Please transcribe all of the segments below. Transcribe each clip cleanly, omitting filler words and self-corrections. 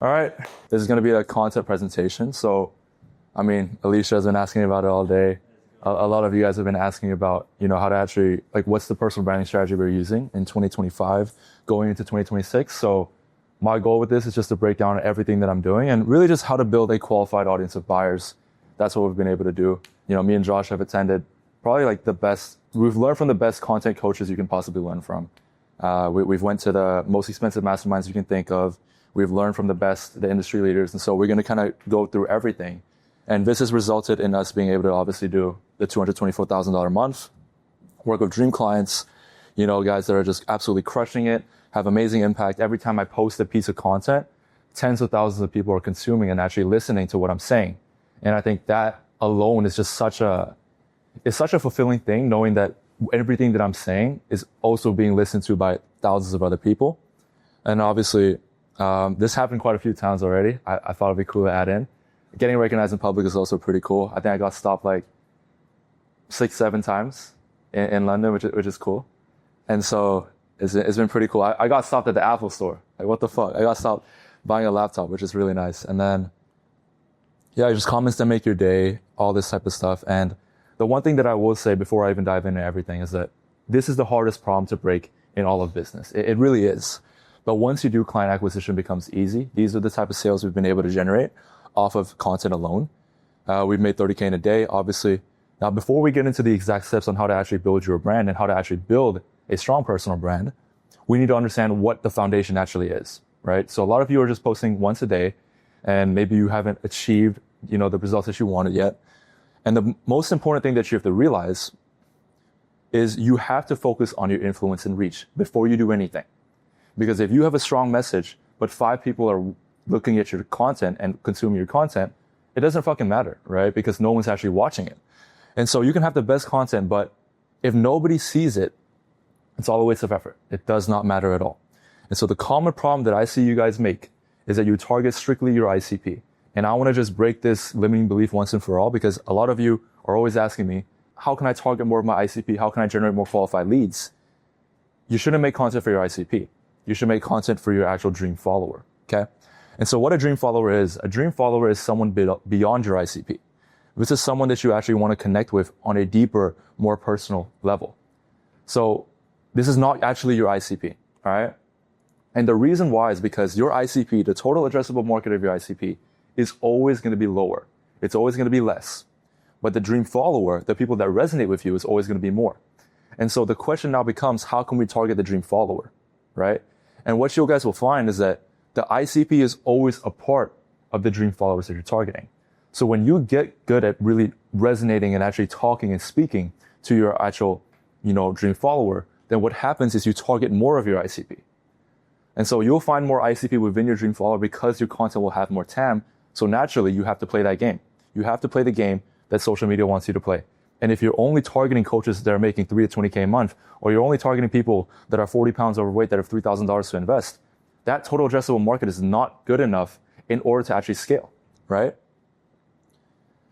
All right, this is going to be a content presentation. So, I mean, Alicia has been asking about it all day. A lot of you guys have been asking about, how to actually, like, what's the personal branding strategy we're using in 2025 going into 2026. So my goal with this is just to break down everything that I'm doing and really just how to build a qualified audience of buyers. That's what we've been able to do. Me and Josh have attended probably like we've learned from the best content coaches you can possibly learn from. We've went to the most expensive masterminds you can think of. We've learned from the industry leaders. And so we're going to kind of go through everything. And this has resulted in us being able to obviously do the $224,000 a month, work with dream clients, guys that are just absolutely crushing it, have amazing impact. Every time I post a piece of content, tens of thousands of people are consuming and actually listening to what I'm saying. And I think that alone is just such a fulfilling thing, knowing that everything that I'm saying is also being listened to by thousands of other people. And obviously, this happened quite a few times already. I thought it'd be cool to add in. Getting recognized in public is also pretty cool. I think I got stopped like 6-7 times in London, which is cool. And so it's been pretty cool. I got stopped at the Apple store. Like, what the fuck? I got stopped buying a laptop, which is really nice. And then, just comments that make your day, all this type of stuff. And the one thing that I will say before I even dive into everything is that this is the hardest problem to break in all of business. It really is. But once you do, client acquisition becomes easy. These are the type of sales we've been able to generate off of content alone. We've made 30K in a day, obviously. Now, before we get into the exact steps on how to actually build your brand and how to actually build a strong personal brand, we need to understand what the foundation actually is, right? So a lot of you are just posting once a day, and maybe you haven't achieved, the results that you wanted yet. And the most important thing that you have to realize is you have to focus on your influence and reach before you do anything. Because if you have a strong message, but 5 people are looking at your content and consuming your content, it doesn't fucking matter, right? Because no one's actually watching it. And so you can have the best content, but if nobody sees it, it's all a waste of effort. It does not matter at all. And so the common problem that I see you guys make is that you target strictly your ICP. And I want to just break this limiting belief once and for all, because a lot of you are always asking me, how can I target more of my ICP? How can I generate more qualified leads? You shouldn't make content for your ICP. You should make content for your actual dream follower, okay? And so what a dream follower is someone beyond your ICP. This is someone that you actually want to connect with on a deeper, more personal level. So this is not actually your ICP, all right? And the reason why is because your ICP, the total addressable market of your ICP, is always going to be lower. It's always going to be less. But the dream follower, the people that resonate with you, is always going to be more. And so the question now becomes, how can we target the dream follower, right? And what you guys will find is that the ICP is always a part of the dream followers that you're targeting. So when you get good at really resonating and actually talking and speaking to your actual, dream follower, then what happens is you target more of your ICP. And so you'll find more ICP within your dream follower because your content will have more TAM. So naturally, you have to play that game. You have to play the game that social media wants you to play. And if you're only targeting coaches that are making 3 to 20K a month, or you're only targeting people that are 40 pounds overweight that have $3,000 to invest, that total addressable market is not good enough in order to actually scale, right?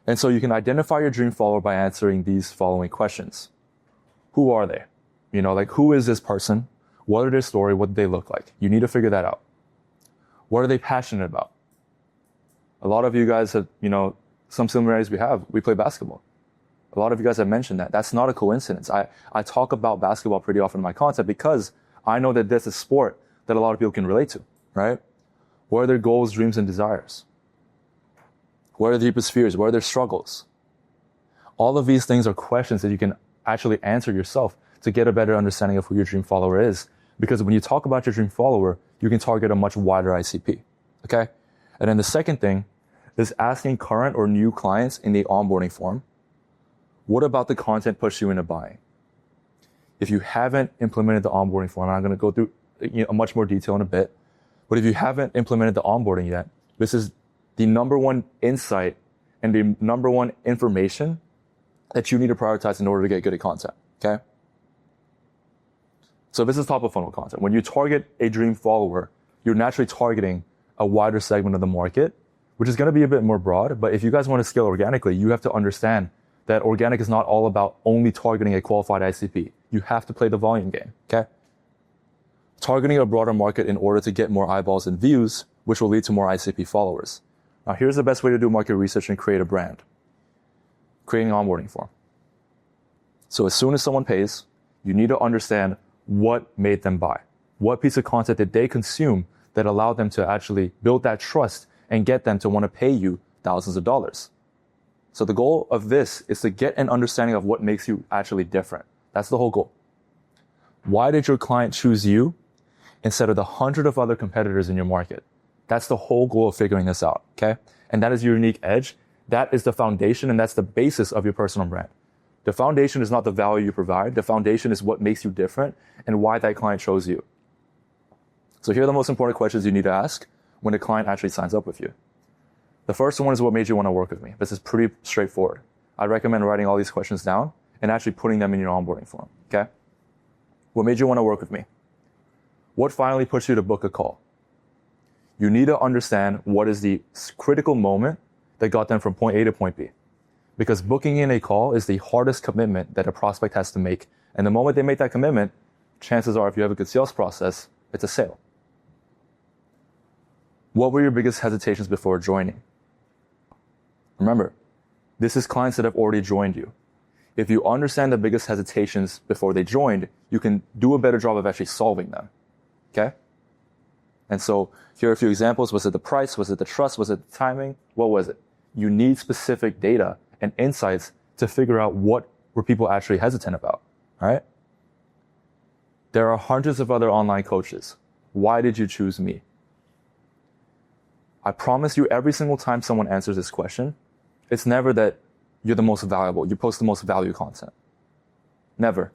And so you can identify your dream follower by answering these following questions. Who are they? Who is this person? What are their story? What do they look like? You need to figure that out. What are they passionate about? A lot of you guys have, some similarities we have. We play basketball. A lot of you guys have mentioned that. That's not a coincidence. I talk about basketball pretty often in my content because I know that that's a sport that a lot of people can relate to, right? What are their goals, dreams, and desires? What are their deepest fears? What are their struggles? All of these things are questions that you can actually answer yourself to get a better understanding of who your dream follower is. Because when you talk about your dream follower, you can target a much wider ICP, okay? And then the second thing is asking current or new clients in the onboarding form, what about the content push you into buying? If you haven't implemented the onboarding form, and I'm going to go through much more detail in a bit, but if you haven't implemented the onboarding yet, this is the number one insight and the number one information that you need to prioritize in order to get good at content, okay? So this is top of funnel content. When you target a dream follower, you're naturally targeting a wider segment of the market, which is going to be a bit more broad. But if you guys want to scale organically, you have to understand that organic is not all about only targeting a qualified ICP. You have to play the volume game, okay? Targeting a broader market in order to get more eyeballs and views which will lead to more ICP followers. Now, here's the best way to do market research and create a brand. Creating an onboarding form. So as soon as someone pays, you need to understand what made them buy. What piece of content did they consume that allowed them to actually build that trust and get them to want to pay you thousands of dollars. So the goal of this is to get an understanding of what makes you actually different. That's the whole goal. Why did your client choose you instead of the 100 of other competitors in your market? That's the whole goal of figuring this out, okay? And that is your unique edge. That is the foundation, and that's the basis of your personal brand. The foundation is not the value you provide. The foundation is what makes you different and why that client chose you. So here are the most important questions you need to ask when a client actually signs up with you. The first one is, what made you want to work with me? This is pretty straightforward. I recommend writing all these questions down and actually putting them in your onboarding form, okay? What made you want to work with me? What finally pushed you to book a call? You need to understand what is the critical moment that got them from point A to point B. Because booking in a call is the hardest commitment that a prospect has to make. And the moment they make that commitment, chances are, if you have a good sales process, it's a sale. What were your biggest hesitations before joining? Remember, this is clients that have already joined you. If you understand the biggest hesitations before they joined, you can do a better job of actually solving them, okay? And so here are a few examples. Was it the price? Was it the trust? Was it the timing? What was it? You need specific data and insights to figure out what were people actually hesitant about, all right? There are hundreds of other online coaches. Why did you choose me? I promise you, every single time someone answers this question, it's never that you're the most valuable, you post the most value content. Never.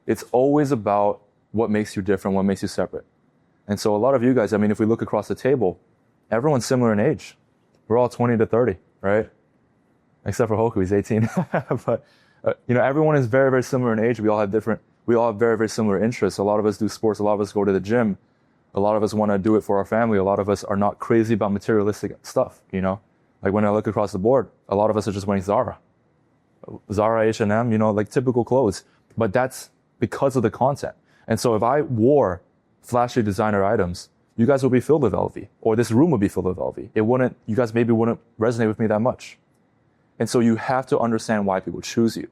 It's always about what makes you different, what makes you separate. And so a lot of you guys, I mean, if we look across the table, everyone's similar in age. We're all 20 to 30, right? Except for Hoku, he's 18. But, everyone is very, very similar in age. We all have very, very similar interests. A lot of us do sports. A lot of us go to the gym. A lot of us want to do it for our family. A lot of us are not crazy about materialistic stuff, Like when I look across the board, a lot of us are just wearing Zara, H&M, like typical clothes. But that's because of the content. And so if I wore flashy designer items, you guys will be filled with LV, or this room would be filled with LV. You guys maybe wouldn't resonate with me that much. And so you have to understand why people choose you.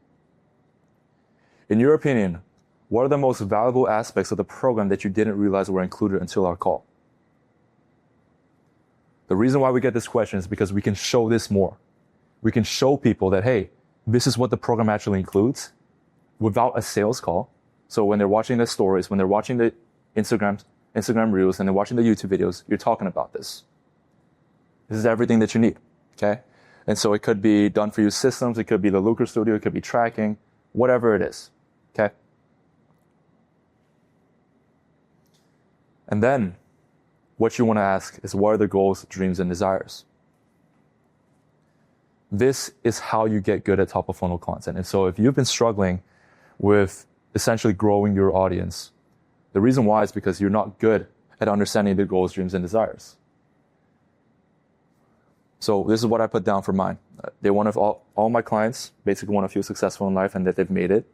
In your opinion, what are the most valuable aspects of the program that you didn't realize were included until our call? The reason why we get this question is because we can show this more. We can show people that, hey, this is what the program actually includes without a sales call. So when they're watching the stories, when they're watching the Instagram Reels, and they're watching the YouTube videos, you're talking about this. This is everything that you need, okay? And so it could be done for you systems, it could be the Lucre Studio, it could be tracking, whatever it is, okay? And then what you want to ask is, what are their goals, dreams, and desires? This is how you get good at top of funnel content. And so if you've been struggling with essentially growing your audience, the reason why is because you're not good at understanding their goals, dreams, and desires. So this is what I put down for mine. They want all my clients basically want to feel successful in life and that they've made it.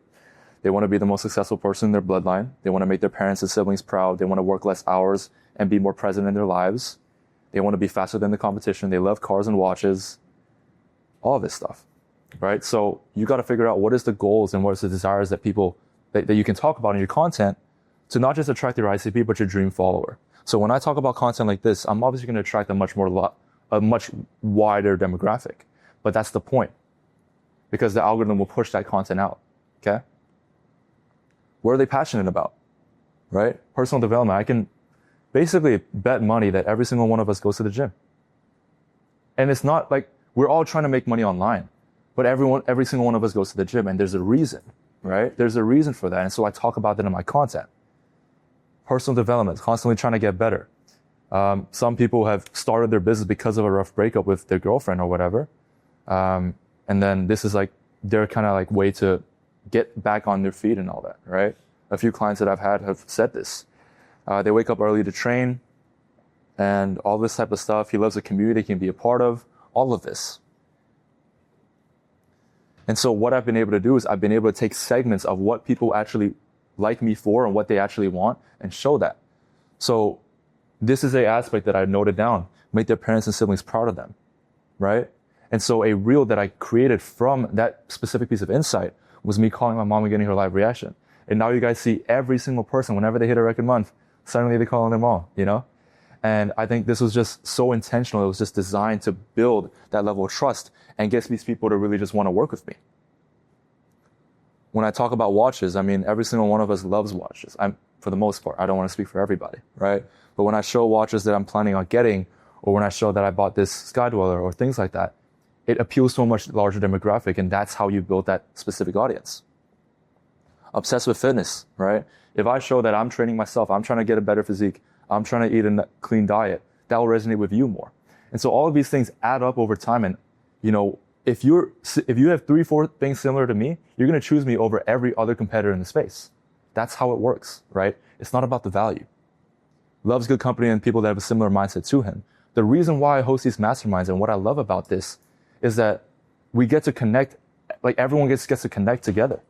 They want to be the most successful person in their bloodline. They want to make their parents and siblings proud. They want to work less hours and be more present in their lives. They want to be faster than the competition. They love cars and watches. All this stuff, right? So you got to figure out what is the goals and what is the desires that people, that you can talk about in your content to not just attract your ICP, but your dream follower. So when I talk about content like this, I'm obviously going to attract a much wider demographic. But that's the point, because the algorithm will push that content out, okay? What are they passionate about, right? Personal development. I can basically bet money that every single one of us goes to the gym. And it's not like we're all trying to make money online, but every single one of us goes to the gym, and there's a reason, right? There's a reason for that. And so I talk about that in my content. Personal development, constantly trying to get better. Some people have started their business because of a rough breakup with their girlfriend or whatever. And then this is like their kind of like way to get back on their feet and all that, right? A few clients that I've had have said this. They wake up early to train and all this type of stuff. He loves a community he can be a part of, all of this. And so what I've been able to do is I've been able to take segments of what people actually like me for and what they actually want and show that. So This is a aspect that I noted down. Make their parents and siblings proud of them, right? And so a reel that I created from that specific piece of insight was me calling my mom and getting her live reaction. And now you guys see every single person, whenever they hit a record month, suddenly they call on their mom, you know? And I think this was just so intentional. It was just designed to build that level of trust and get these people to really just want to work with me. When I talk about watches, I mean, every single one of us loves watches. For the most part, I don't want to speak for everybody, right? But when I show watches that I'm planning on getting, or when I show that I bought this Skydweller or things like that, it appeals to a much larger demographic, and that's how you build that specific audience. Obsessed with fitness, right? If I show that I'm training myself, I'm trying to get a better physique, I'm trying to eat a clean diet, that will resonate with you more. And so all of these things add up over time. And, you know, if you have 3-4 things similar to me, you're going to choose me over every other competitor in the space. That's how it works, right? It's not about the value. Loves good company and people that have a similar mindset to him. The reason why I host these masterminds and what I love about this is that we get to connect, like everyone gets to connect together.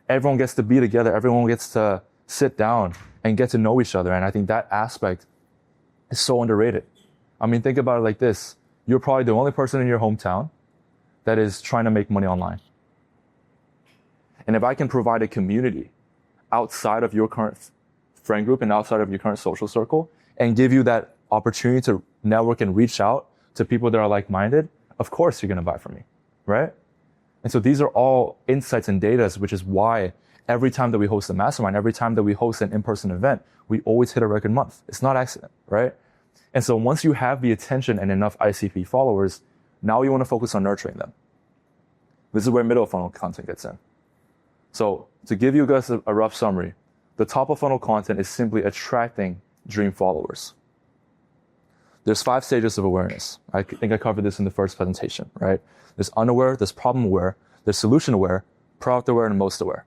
Everyone gets to be together. Everyone gets to sit down and get to know each other. And I think that aspect is so underrated. I mean, think about it like this. You're probably the only person in your hometown that is trying to make money online. And if I can provide a community outside of your current friend group and outside of your current social circle and give you that opportunity to network and reach out to people that are like-minded, of course you're going to buy from me, right? And so these are all insights and data, which is why every time that we host a mastermind, every time that we host an in-person event, we always hit a record month. It's not accident, right? And so once you have the attention and enough ICP followers, now you want to focus on nurturing them. This is where middle funnel content gets in. So to give you guys a rough summary, the top of funnel content is simply attracting dream followers. There's 5 stages of awareness. I think I covered this in the first presentation, right? There's unaware, there's problem aware, there's solution aware, product aware, and most aware.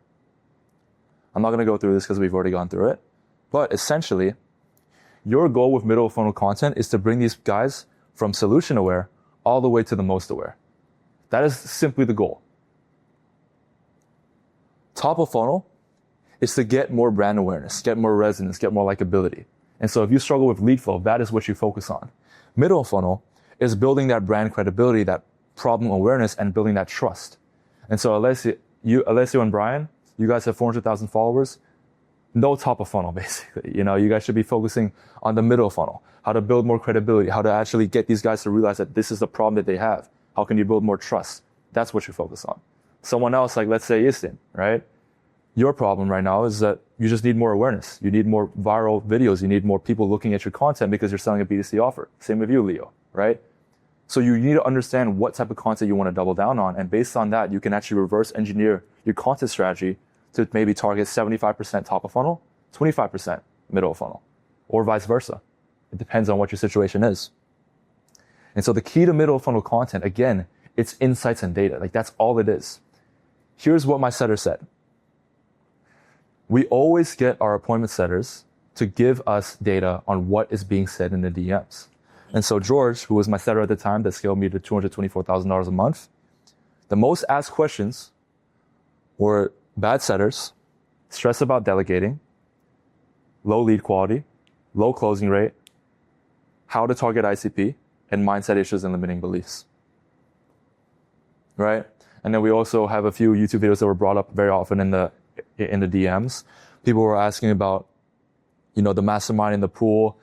I'm not going to go through this because we've already gone through it. But essentially, your goal with middle funnel content is to bring these guys from solution aware all the way to the most aware. That is simply the goal. Top of funnel is to get more brand awareness, get more resonance, get more likability. And so if you struggle with lead flow, that is what you focus on. Middle funnel is building that brand credibility, that problem awareness, and building that trust. And so Alessio and Brian, you guys have 400,000 followers. No top of funnel, basically. You know, you guys should be focusing on the middle funnel, how to build more credibility, how to actually get these guys to realize that this is the problem that they have. How can you build more trust? That's what you focus on. Someone else, like let's say Istin, right? Your problem right now is that you just need more awareness. You need more viral videos. You need more people looking at your content because you're selling a B2C offer. Same with you, Leo, right? So you need to understand what type of content you want to double down on. And based on that, you can actually reverse engineer your content strategy to maybe target 75% top of funnel, 25% middle of funnel, or vice versa. It depends on what your situation is. And so the key to middle of funnel content, again, it's insights and data. Like that's all it is. Here's what my setter said. We always get our appointment setters to give us data on what is being said in the DMs. And so George, who was my setter at the time that scaled me to $224,000 a month, the most asked questions were bad setters, stress about delegating, low lead quality, low closing rate, how to target ICP, and mindset issues and limiting beliefs. Right? And then we also have a few YouTube videos that were brought up very often in the DMs. People were asking about, you know, the mastermind in the pool,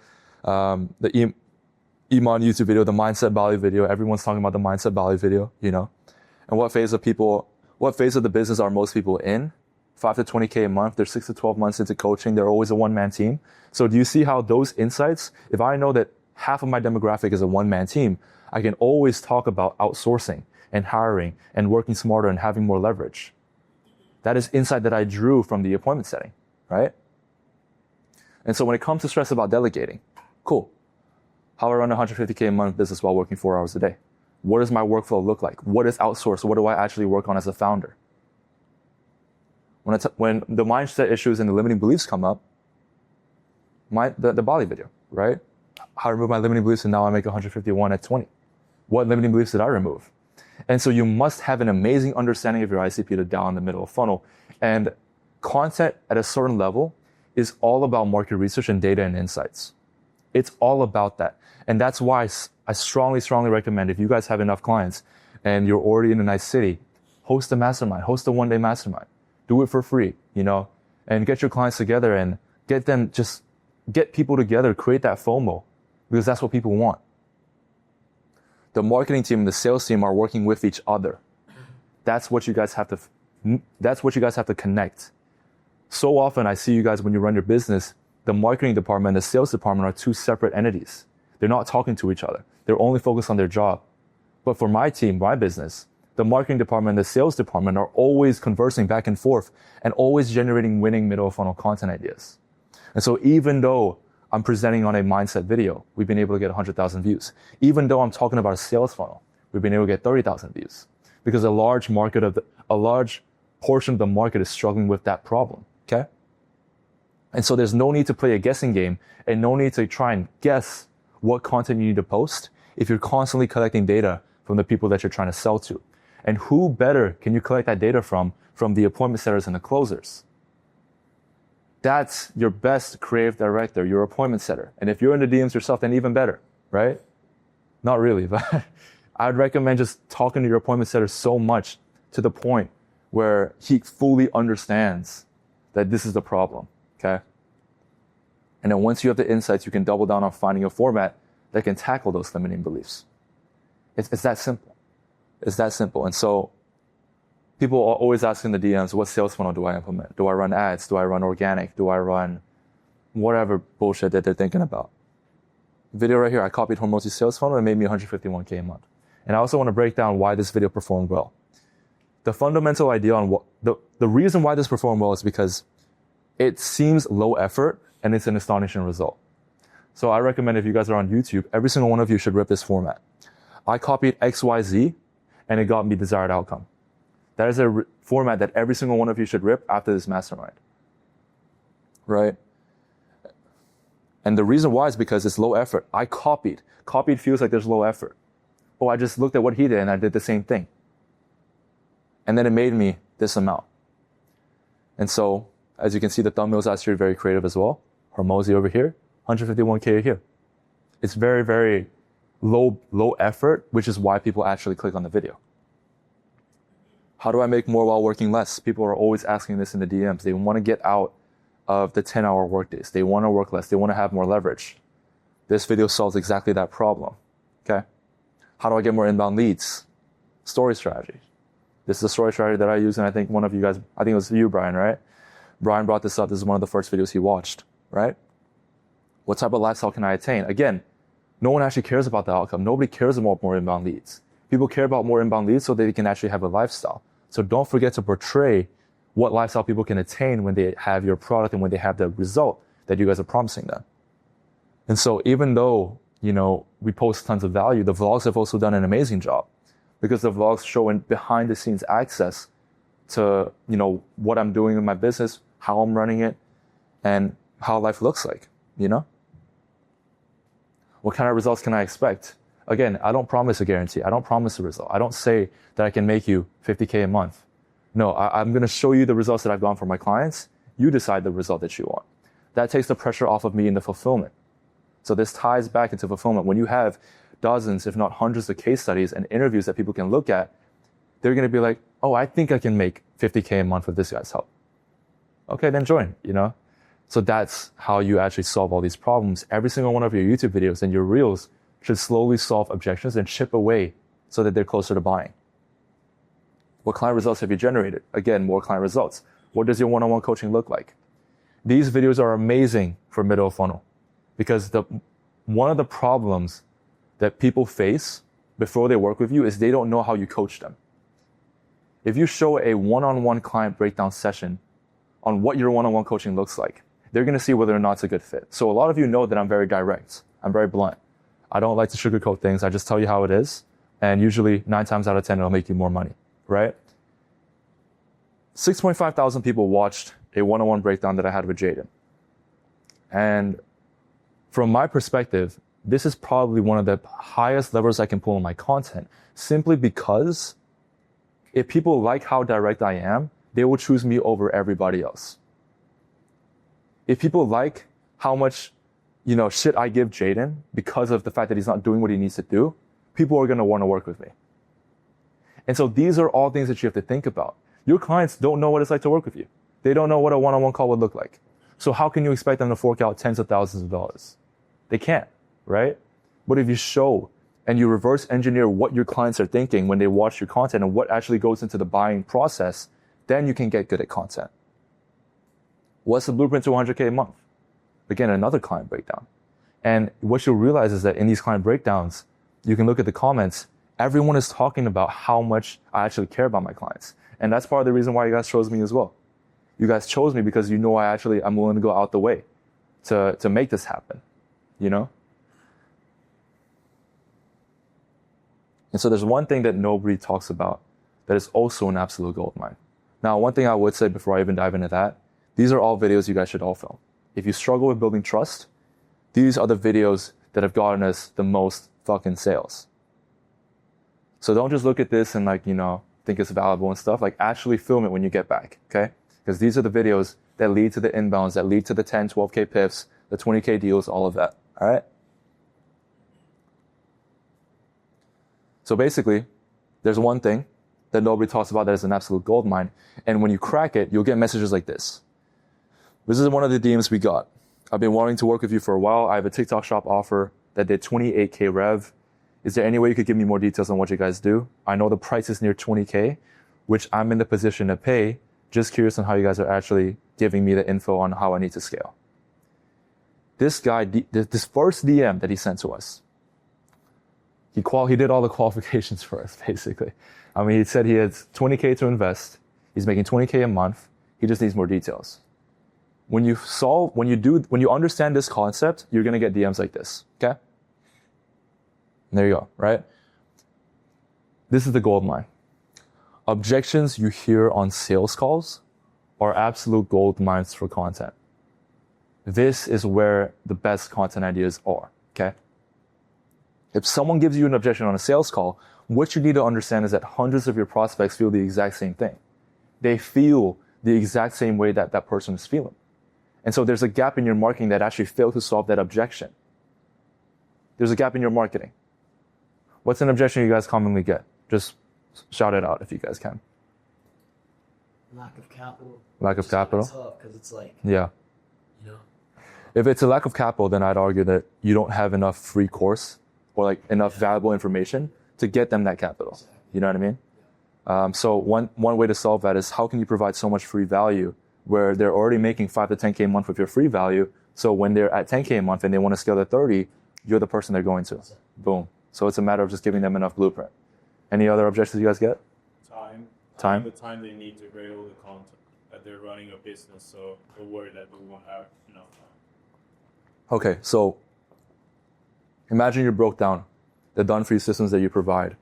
the Iman YouTube video, the mindset Bali video. Everyone's talking about the mindset Bali video, you know. And what phase of the business are most people in? 5 to 20K a month. They're 6 to 12 months into coaching. They're always a one-man team. So do you see how those insights, if I know that half of my demographic is a one-man team, I can always talk about outsourcing and hiring and working smarter and having more leverage. That is insight that I drew from the appointment setting, right? And so when it comes to stress about delegating, cool. How I run a 150K a month business while working 4 hours a day. What does my workflow look like? What is outsourced? What do I actually work on as a founder? When the mindset issues and the limiting beliefs come up, the Bali video, right? How I remove my limiting beliefs and now I make 151 at 20. What limiting beliefs did I remove? And so you must have an amazing understanding of your ICP to down the middle of funnel. And content at a certain level is all about market research and data and insights. It's all about that. And that's why I strongly, strongly recommend, if you guys have enough clients and you're already in a nice city, host a mastermind, host a one-day mastermind. Do it for free, and get your clients together and get people together, create that FOMO, because that's what people want. The marketing team and the sales team are working with each other. That's what you guys have to connect. So often I see you guys, when you run your business, the marketing department and the sales department are two separate entities. They're not talking to each other. They're only focused on their job. But for my team, my business, the marketing department and the sales department are always conversing back and forth and always generating winning middle of funnel content ideas. And so even though I'm presenting on a mindset video, we've been able to get 100,000 views. Even though I'm talking about a sales funnel, we've been able to get 30,000 views, because a large portion of the market is struggling with that problem. Okay? And so there's no need to play a guessing game and no need to try and guess what content you need to post if you're constantly collecting data from the people that you're trying to sell to. And who better can you collect that data from the appointment setters and the closers? That's your best creative director, your appointment setter. And if you're in the DMs yourself, then even better, right? Not really, but I'd recommend just talking to your appointment setter so much to the point where he fully understands that this is the problem, okay? And then once you have the insights, you can double down on finding a format that can tackle those limiting beliefs. It's that simple. It's that simple. And so people are always asking the DMs, what sales funnel do I implement? Do I run ads? Do I run organic? Do I run whatever bullshit that they're thinking about? Video right here, I copied Hormozi's sales funnel and made me $151K a month. And I also want to break down why this video performed well. The fundamental idea on the reason why this performed well is because it seems low effort and it's an astonishing result. So I recommend, if you guys are on YouTube, every single one of you should rip this format. I copied XYZ and it got me desired outcome. That is a format that every single one of you should rip after this mastermind, right? And the reason why is because it's low effort. I copied. Copied feels like there's low effort. Oh, I just looked at what he did and I did the same thing. And then it made me this amount. And so, as you can see, the thumbnails are actually very creative as well. Hormozi over here, 151K here. It's very, very low effort, which is why people actually click on the video. How do I make more while working less? People are always asking this in the DMs. They want to get out of the 10-hour workdays. They want to work less. They want to have more leverage. This video solves exactly that problem. Okay? How do I get more inbound leads? Story strategy. This is a story strategy that I use, and I think one of you guys, I think it was you, Brian, right? Brian brought this up. This is one of the first videos he watched, right? What type of lifestyle can I attain? Again, no one actually cares about the outcome. Nobody cares about more inbound leads. People care about more inbound leads so they can actually have a lifestyle. So don't forget to portray what lifestyle people can attain when they have your product and when they have the result that you guys are promising them. And so even though, we post tons of value, the vlogs have also done an amazing job, because the vlogs show behind the scenes access to, what I'm doing in my business, how I'm running it, and how life looks like, What kind of results can I expect? Again, I don't promise a guarantee. I don't promise a result. I don't say that I can make you 50K a month. No, I'm going to show you the results that I've gotten for my clients. You decide the result that you want. That takes the pressure off of me in the fulfillment. So this ties back into fulfillment. When you have dozens, if not hundreds of case studies and interviews that people can look at, they're going to be like, oh, I think I can make 50K a month with this guy's help. Okay, then join, So that's how you actually solve all these problems. Every single one of your YouTube videos and your reels should slowly solve objections and chip away so that they're closer to buying. What client results have you generated? Again, more client results. What does your one-on-one coaching look like? These videos are amazing for middle funnel, because one of the problems that people face before they work with you is they don't know how you coach them. If you show a one-on-one client breakdown session on what your one-on-one coaching looks like, they're going to see whether or not it's a good fit. So a lot of you know that I'm very direct. I'm very blunt. I don't like to sugarcoat things. I just tell you how it is. And usually 9 times out of 10, it'll make you more money, right? 6.5 thousand people watched a one-on-one breakdown that I had with Jaden. And from my perspective, this is probably one of the highest levers I can pull in my content, simply because if people like how direct I am, they will choose me over everybody else. If people like how much, shit I give Jaden because of the fact that he's not doing what he needs to do, people are going to want to work with me. And so these are all things that you have to think about. Your clients don't know what it's like to work with you. They don't know what a one-on-one call would look like. So how can you expect them to fork out tens of thousands of dollars? They can't, right? But if you show and you reverse engineer what your clients are thinking when they watch your content and what actually goes into the buying process, then you can get good at content. What's the blueprint to 100K a month? Again, another client breakdown. And what you'll realize is that in these client breakdowns, you can look at the comments. Everyone is talking about how much I actually care about my clients. And that's part of the reason why you guys chose me as well. You guys chose me because I'm willing to go out the way to make this happen, And so there's one thing that nobody talks about that is also an absolute goldmine. Now, one thing I would say before I even dive into that, these are all videos you guys should all film. If you struggle with building trust, these are the videos that have gotten us the most fucking sales. So don't just look at this and think it's valuable and stuff. Actually film it when you get back, okay? Because these are the videos that lead to the inbounds, that lead to the 10, 12K pips, the 20K deals, all of that, all right? So basically, there's one thing that nobody talks about that is an absolute goldmine. And when you crack it, you'll get messages like this. This is one of the DMs we got. I've been wanting to work with you for a while. I have a TikTok shop offer that did 28K rev. Is there any way you could give me more details on what you guys do? I know the price is near 20K, which I'm in the position to pay. Just curious on how you guys are actually giving me the info on how I need to scale. This guy, this first DM that he sent to us, he did all the qualifications for us, basically. He said he has 20K to invest. He's making 20K a month. He just needs more details. When you understand this concept, you're going to get DMs like this, okay? And there you go, right? This is the gold mine. Objections you hear on sales calls are absolute gold mines for content. This is where the best content ideas are, okay? If someone gives you an objection on a sales call, what you need to understand is that hundreds of your prospects feel the exact same thing. They feel the exact same way that that person is feeling. And so there's a gap in your marketing that actually failed to solve that objection. There's a gap in your marketing. What's an objection you guys commonly get? Just shout it out if you guys can. Lack of capital. Lack of capital? It's tough because it's yeah. If it's a lack of capital, then I'd argue that you don't have enough free course or enough valuable information to get them that capital. Exactly. You know what I mean? So one way to solve that is how can you provide so much free value where they're already making 5 to 10K a month with your free value. So when they're at 10K a month and they want to scale to 30, you're the person they're going to. Exactly. Boom. So it's a matter of just giving them enough blueprint. Any other objectives you guys get? Time. The time they need to create all the content. That they're running a business, so they're worried that they won't have enough time. Okay, so imagine you broke down the done-for-you systems that you provide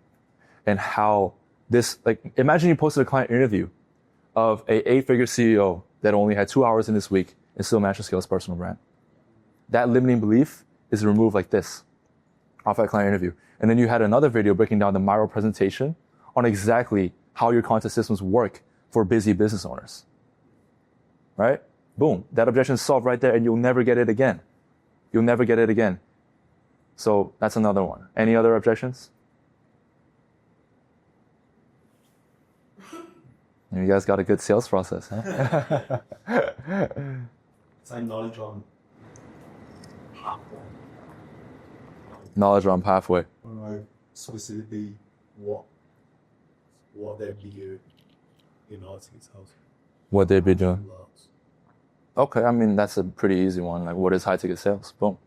and how this, imagine you posted a client interview of a 8-figure CEO that only had 2 hours in this week and still managed to scale his personal brand. That limiting belief is removed like this off that client interview. And then you had another video breaking down the Miro presentation on exactly how your content systems work for busy business owners. Right? Boom. That objection is solved right there and you'll never get it again. You'll never get it again. So that's another one. Any other objections? You guys got a good sales process, huh? It's like knowledge on pathway. Knowledge on pathway. Specifically what they'd be doing in order to get sales. What they'd be doing. Okay, that's a pretty easy one. What is high ticket sales? Boom.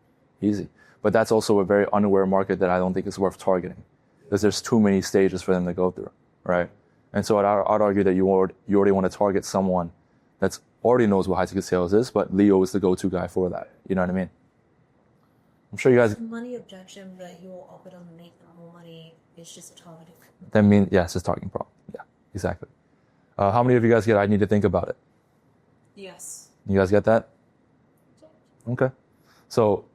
Easy. But that's also a very unaware market that I don't think is worth targeting. Because there's too many stages for them to go through, right? And so I'd argue that you already want to target someone that's already knows what high ticket sales is, but Leo is the go-to guy for that. You know what I mean? I'm sure you guys... Money objection, but he will offer them to make them more money. It's just a targeting. That means, it's a targeting problem. Yeah, exactly. How many of you guys get I need to think about it? Yes. You guys get that? Okay. So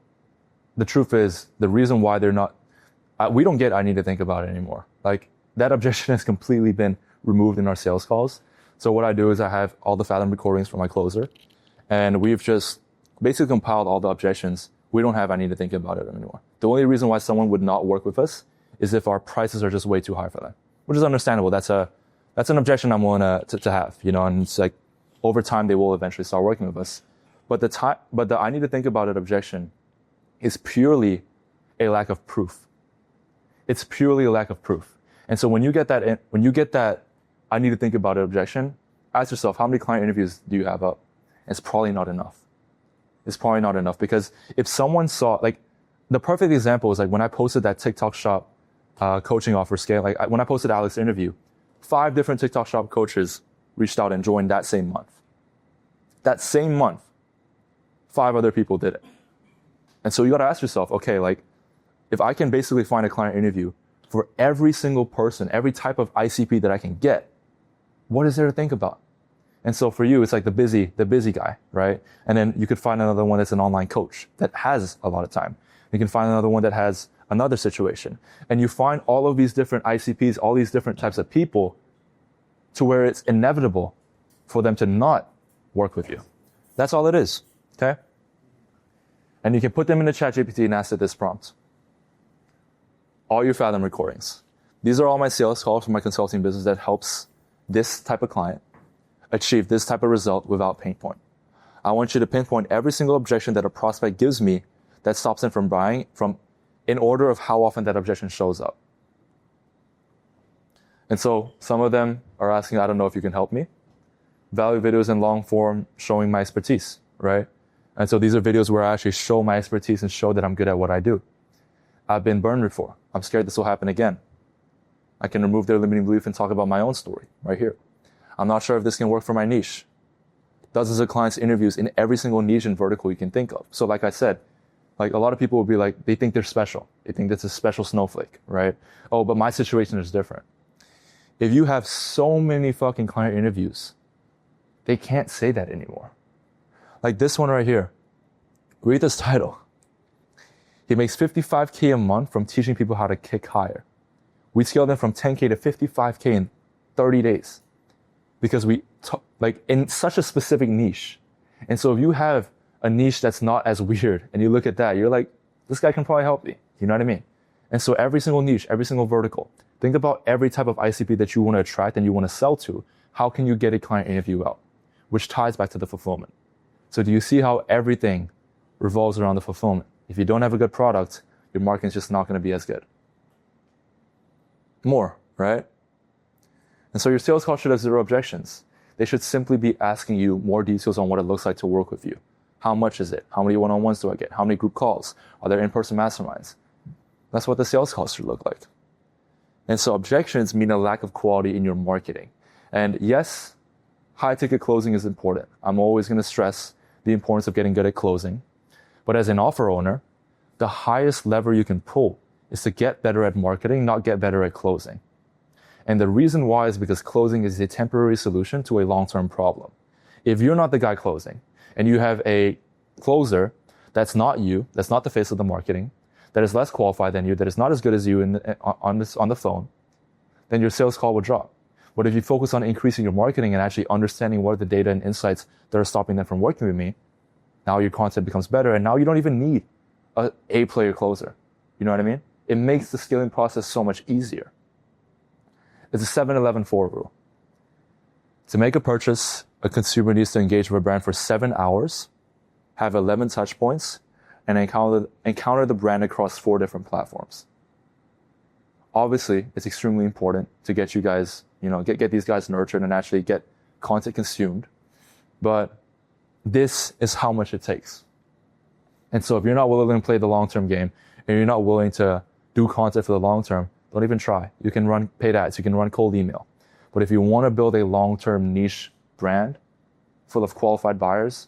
the truth is, the reason why they're not... we don't get I need to think about it anymore. That objection has completely been removed in our sales calls. So what I do is I have all the Fathom recordings from my closer, and we've just basically compiled all the objections we don't have I need to think about it anymore. The only reason why someone would not work with us is if our prices are just way too high for them, which is understandable. That's an objection I'm willing to have, you know, and it's like over time they will eventually start working with us. But the I need to think about it objection is purely a lack of proof. It's purely a lack of proof. And so when you get that I need to think about it objection, ask yourself, how many client interviews do you have up? It's probably not enough. It's probably not enough, because if someone saw, like, the perfect example is like when I posted that TikTok shop coaching offer scale, like when I posted Alex's interview, 5 different TikTok shop coaches reached out and joined that same month. That same month, 5 other people did it. And so you got to ask yourself, okay, like, if I can basically find a client interview for every single person, every type of ICP that I can get, what is there to think about? And so for you, it's like the busy guy, right? And then you could find another one that's an online coach that has a lot of time. You can find another one that has another situation. And you find all of these different ICPs, all these different types of people, to where it's inevitable for them to not work with you. That's all it is, okay? And you can put them in the ChatGPT and ask it this prompt. All your Fathom recordings. These are all my sales calls for my consulting business that helps this type of client achieve this type of result without pain point. I want you to pinpoint every single objection that a prospect gives me that stops them from buying, in order of how often that objection shows up. And so some of them are asking, I don't know if you can help me. Value videos in long form showing my expertise, right? And so these are videos where I actually show my expertise and show that I'm good at what I do. I've been burned before. I'm scared this will happen again. I can remove their limiting belief and talk about my own story right here. I'm not sure if this can work for my niche. Dozens of clients interviews in every single niche and vertical you can think of. So like I said, like a lot of people will be like, they think they're special. They think that's a special snowflake, right? Oh, but my situation is different. If you have so many fucking client interviews, they can't say that anymore. Like this one right here. Read this title. He makes $55K a month from teaching people how to kick higher. We scaled them from 10K to 55K in 30 days. Because like in such a specific niche. And so if you have a niche that's not as weird and you look at that, you're like, this guy can probably help me. You know what I mean? And so every single niche, every single vertical, think about every type of ICP that you want to attract and you want to sell to. How can you get a client interview out? Which ties back to the fulfillment. So do you see how everything revolves around the fulfillment? If you don't have a good product, your marketing's just not going to be as good. More, right? And so your sales call should have 0 objections. They should simply be asking you more details on what it looks like to work with you. How much is it? How many one-on-ones do I get? How many group calls? Are there in-person masterminds? That's what the sales calls should look like. And so objections mean a lack of quality in your marketing. And yes, high-ticket closing is important. I'm always going to stress the importance of getting good at closing. But as an offer owner, the highest lever you can pull is to get better at marketing, not get better at closing. And the reason why is because closing is a temporary solution to a long-term problem. If you're not the guy closing, and you have a closer that's not you, that's not the face of the marketing, that is less qualified than you, that is not as good as you on the phone, then your sales call will drop. But if you focus on increasing your marketing and actually understanding what are the data and insights that are stopping them from working with me, now your content becomes better, and now you don't even need a A-player closer. You know what I mean? It makes the scaling process so much easier. It's a 7-11-4 rule. To make a purchase, a consumer needs to engage with a brand for 7 hours, have 11 touch points, and encounter the brand across 4 different platforms. Obviously, it's extremely important to get you guys, get these guys nurtured and actually get content consumed. But this is how much it takes. And so if you're not willing to play the long-term game and you're not willing to do content for the long term, don't even try. You can run paid ads, you can run cold email. But if you want to build a long-term niche brand full of qualified buyers,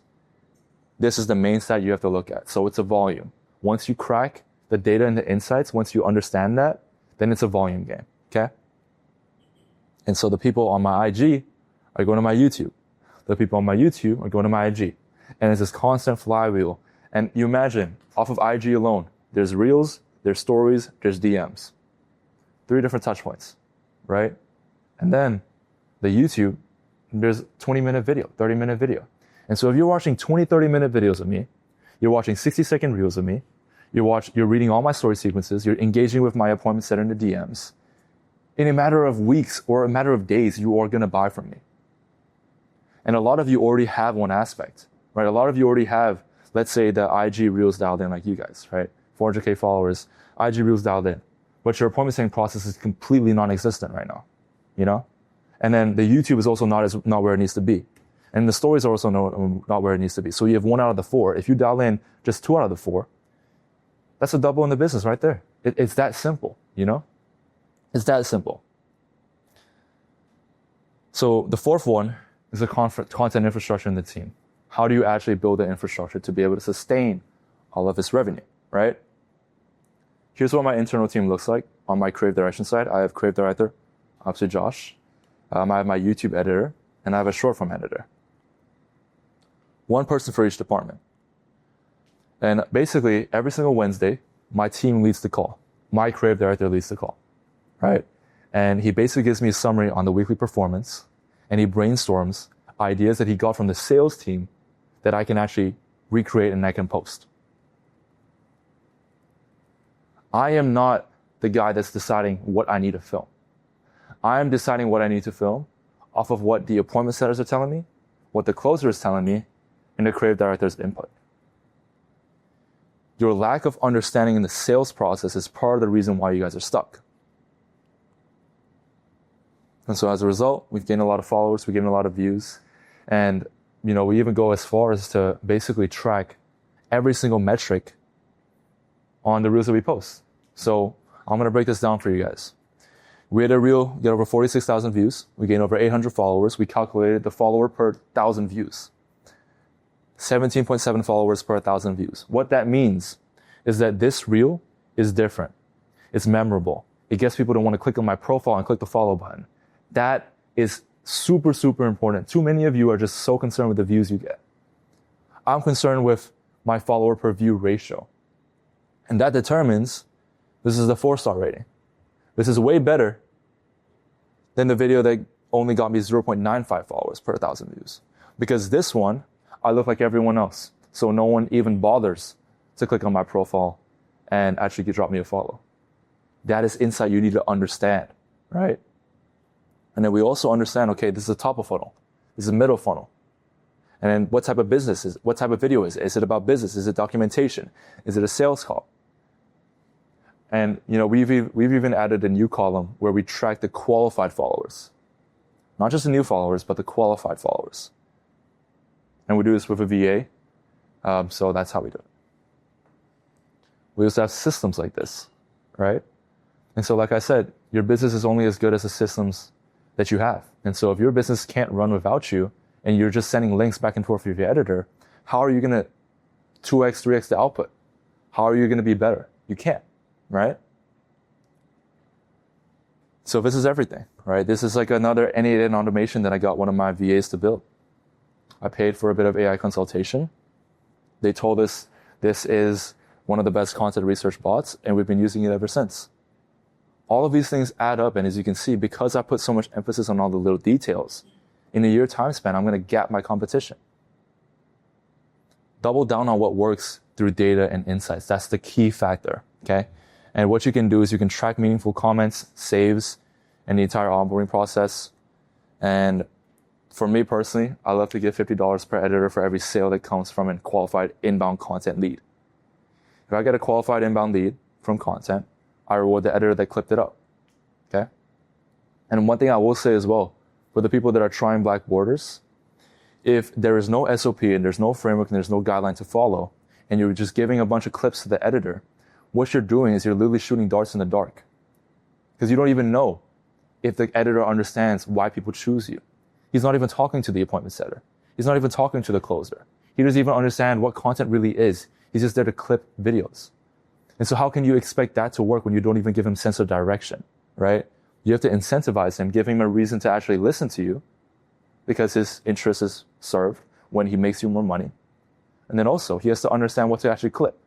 this is the main stat you have to look at. So it's a volume. Once you crack the data and the insights, once you understand that, then it's a volume game, okay? And so the people on my IG are going to my YouTube. The people on my YouTube are going to my IG. And it's this constant flywheel. And you imagine, off of IG alone, there's Reels, there's Stories, there's DMs. 3 different touch points, right? And then the YouTube, there's 20-minute video, 30-minute video. And so if you're watching 20, 30-minute videos of me, You're watching 60-second reels of me. You're reading all my story sequences. You're engaging with my appointment setter in the DMs. In a matter of weeks or a matter of days, you are going to buy from me. And a lot of you already have one aspect, right? A lot of you already have, let's say, the IG reels dialed in like you guys, right? 400K followers, IG reels dialed in. But your appointment setting process is completely non-existent right now, you know? And then the YouTube is also not where it needs to be. And the stories are also not where it needs to be. So you have 1 out of the 4. If you dial in just 2 out of the 4, that's a double in the business right there. It's that simple, you know? It's that simple. So the fourth one is the content infrastructure in the team. How do you actually build the infrastructure to be able to sustain all of this revenue, right? Here's what my internal team looks like. On my creative direction side, I have creative director, obviously Josh. I have my YouTube editor, and I have a short form editor. One person for each department. And basically, every single Wednesday, my team leads the call. My creative director leads the call, right? And he basically gives me a summary on the weekly performance, and he brainstorms ideas that he got from the sales team that I can actually recreate and I can post. I am not the guy that's deciding what I need to film. I am deciding what I need to film off of what the appointment setters are telling me, what the closer is telling me, and the creative director's input. Your lack of understanding in the sales process is part of the reason why you guys are stuck. And so as a result, we've gained a lot of followers, we've gained a lot of views, and we even go as far as to basically track every single metric on the reels that we post. So I'm going to break this down for you guys. We had a reel get over 46,000 views. We gained over 800 followers. We calculated the follower per 1,000 views. 17.7 followers per 1,000 views. What that means is that this reel is different. It's memorable. It gets people to want to click on my profile and click the follow button. That is super, super important. Too many of you are just so concerned with the views you get. I'm concerned with my follower per view ratio. And that determines, this is the 4-star rating. This is way better than the video that only got me 0.95 followers per 1,000 views. Because this one, I look like everyone else. So no one even bothers to click on my profile and actually drop me a follow. That is insight you need to understand, right? And then we also understand, okay, this is a top of funnel. This is a middle funnel. And then what type of business is it? What type of video is it? Is it about business? Is it documentation? Is it a sales call? And, we've even added a new column where we track the qualified followers. Not just the new followers, but the qualified followers. And we do this with a VA. So that's how we do it. We also have systems like this, right? And so, like I said, your business is only as good as the systems that you have. And so if your business can't run without you and you're just sending links back and forth with your editor, how are you going to 2x, 3x the output? How are you going to be better? You can't, right? So this is everything, right? This is like another N8N automation that I got one of my VAs to build. I paid for a bit of AI consultation. They told us this is one of the best content research bots, and we've been using it ever since. All of these things add up, and as you can see, because I put so much emphasis on all the little details, in a year time span, I'm going to gap my competition. Double down on what works through data and insights. That's the key factor, okay? And what you can do is you can track meaningful comments, saves, and the entire onboarding process. And for me personally, I love to give $50 per editor for every sale that comes from a qualified inbound content lead. If I get a qualified inbound lead from content, I reward the editor that clipped it up, okay? And one thing I will say as well, for the people that are trying black borders, if there is no SOP and there's no framework and there's no guideline to follow, and you're just giving a bunch of clips to the editor, what you're doing is you're literally shooting darts in the dark. Because you don't even know if the editor understands why people choose you. He's not even talking to the appointment setter. He's not even talking to the closer. He doesn't even understand what content really is. He's just there to clip videos. And so how can you expect that to work when you don't even give him sense of direction, right? You have to incentivize him, give him a reason to actually listen to you because his interest is served when he makes you more money. And then also, he has to understand what to actually clip.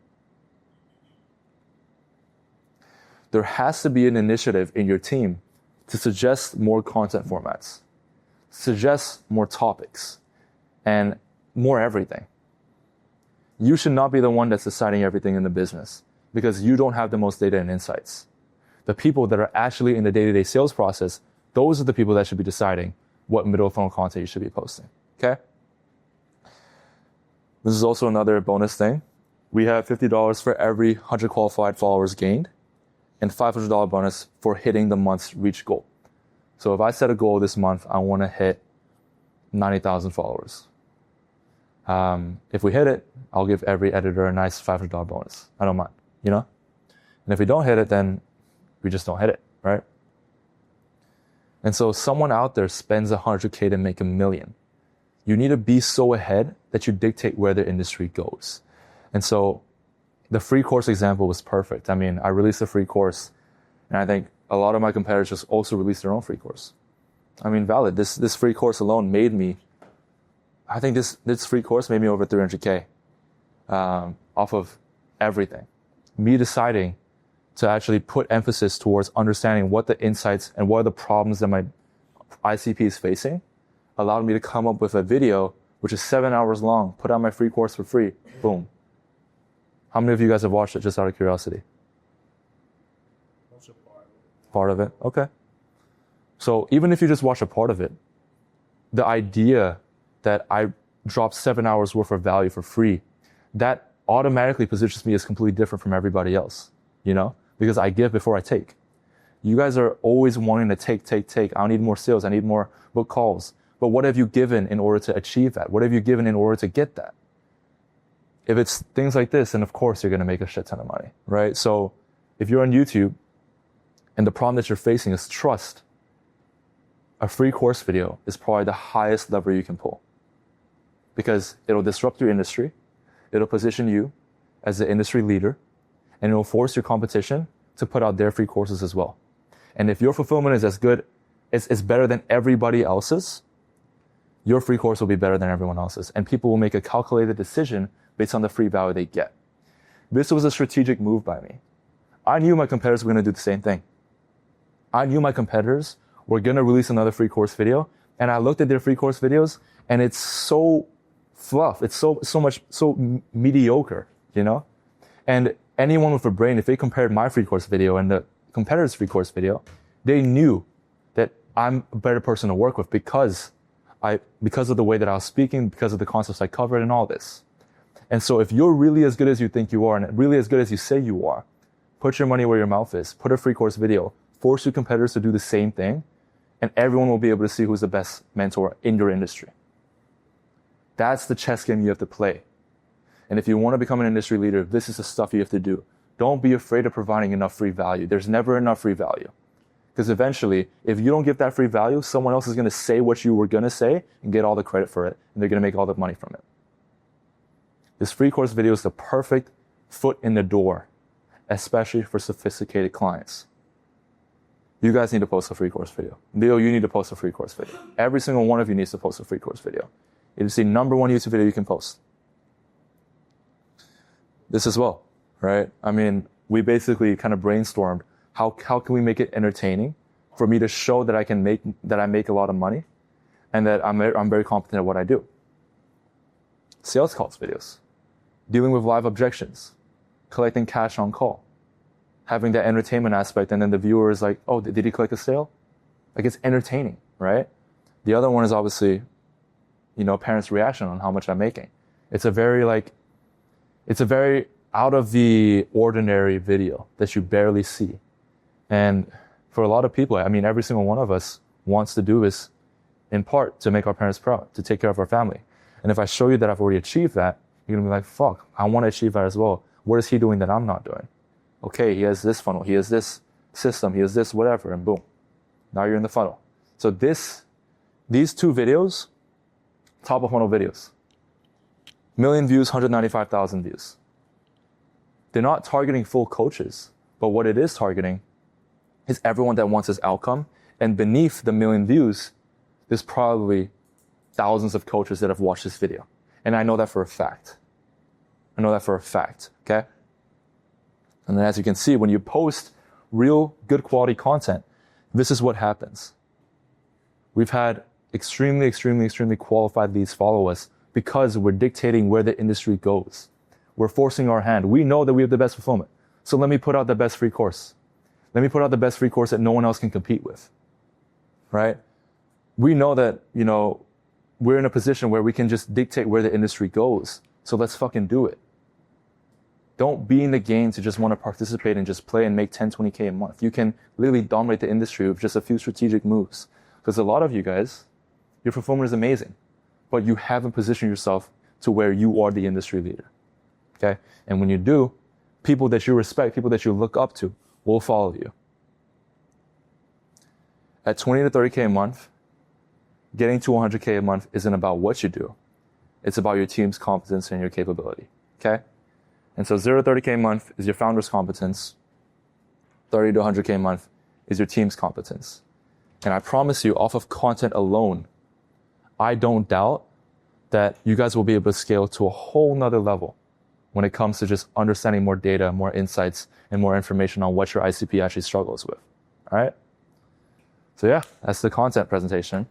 There has to be an initiative in your team to suggest more content formats, suggest more topics, and more everything. you should not be the one that's deciding everything in the business because you don't have the most data and insights. The people that are actually in the day-to-day sales process, those are the people that should be deciding what middle funnel content you should be posting, okay? This is also another bonus thing. We have $50 for every 100 qualified followers gained and $500 bonus for hitting the month's reach goal. So if I set a goal this month, I want to hit 90,000 followers. If we hit it, I'll give every editor a nice $500 bonus. I don't mind, you know? And if we don't hit it, then we just don't hit it, right? And so someone out there spends $100K to make $1 million. You need to be so ahead that you dictate where the industry goes. And so the free course example was perfect. I mean, I released a free course, and I think a lot of my competitors just also released their own free course. I mean, valid. This free course alone made me, I think this free course made me over 300K off of everything. Me deciding to actually put emphasis towards understanding what the insights and what are the problems that my ICP is facing allowed me to come up with a video which is 7 hours long, put out my free course for free, boom. How many of you guys have watched it just out of curiosity? Part of it, okay. So even if you just watch a part of it, the idea that I dropped 7 hours worth of value for free, that automatically positions me as completely different from everybody else, you know? Because I give before I take. You guys are always wanting to take. I need more sales. I need more book calls. But what have you given in order to achieve that? What have you given in order to get that? If it's things like this, then of course you're going to make a shit ton of money, right? So if you're on YouTube and the problem that you're facing is trust, a free course video is probably the highest lever you can pull because it'll disrupt your industry. It'll position you as the industry leader, and it'll force your competition to put out their free courses as well. And if your fulfillment is as good, it's better than everybody else's, your free course will be better than everyone else's. And people will make a calculated decision based on the free value they get. This was a strategic move by me. I knew my competitors were going to do the same thing. I knew my competitors were going to release another free course video. And I looked at their free course videos and it's so fluff. It's so mediocre, you know? And anyone with a brain, if they compared my free course video and the competitor's free course video, they knew that I'm a better person to work with because of the way that I was speaking, because of the concepts I covered and all this. And so if you're really as good as you think you are and really as good as you say you are, put your money where your mouth is, put a free course video, force your competitors to do the same thing, and everyone will be able to see who's the best mentor in your industry. That's the chess game you have to play. And if you want to become an industry leader, this is the stuff you have to do. Don't be afraid of providing enough free value. There's never enough free value. Because eventually, if you don't give that free value, someone else is going to say what you were going to say and get all the credit for it, and they're going to make all the money from it. This free course video is the perfect foot in the door, especially for sophisticated clients. You guys need to post a free course video. Leo, you need to post a free course video. Every single one of you needs to post a free course video. It is the number one YouTube video you can post. This as well, right? I mean, we basically kind of brainstormed how can we make it entertaining for me to show that I make a lot of money and that I'm very competent at what I do. Sales calls videos, dealing with live objections, collecting cash on call, having that entertainment aspect, and then the viewer is like, oh, did he click a sale? Like, it's entertaining, right? The other one is obviously, parents' reaction on how much I'm making. It's a very out of the ordinary video that you barely see. And for a lot of people, I mean, every single one of us wants to do this in part to make our parents proud, to take care of our family. And if I show you that I've already achieved that, you're going to be like, fuck, I want to achieve that as well. What is he doing that I'm not doing? Okay, he has this funnel, he has this system, he has this whatever, and boom. Now you're in the funnel. So these two videos, top of funnel videos, 1 million views, 195,000 views. They're not targeting full coaches, but what it is targeting is everyone that wants this outcome. And beneath the 1 million views, there's probably thousands of coaches that have watched this video. And I know that for a fact. Okay? And then as you can see, when you post real good quality content, this is what happens. We've had extremely qualified leads follow us because we're dictating where the industry goes. We're forcing our hand. We know that we have the best fulfillment. So let me put out the best free course. Let me put out the best free course that no one else can compete with, right? We know that, we're in a position where we can just dictate where the industry goes. So let's fucking do it. Don't be in the game to just want to participate and just play and make 10, 20K a month. You can literally dominate the industry with just a few strategic moves. Because a lot of you guys, your fulfillment is amazing, but you haven't positioned yourself to where you are the industry leader, okay? And when you do, people that you respect, people that you look up to will follow you. At 20 to 30K a month, getting to 100K a month isn't about what you do. It's about your team's competence and your capability, okay? And so 0 to 30K a month is your founder's competence. 30 to 100K a month is your team's competence. And I promise you, off of content alone, I don't doubt that you guys will be able to scale to a whole nother level when it comes to just understanding more data, more insights, and more information on what your ICP actually struggles with, all right? So yeah, that's the content presentation.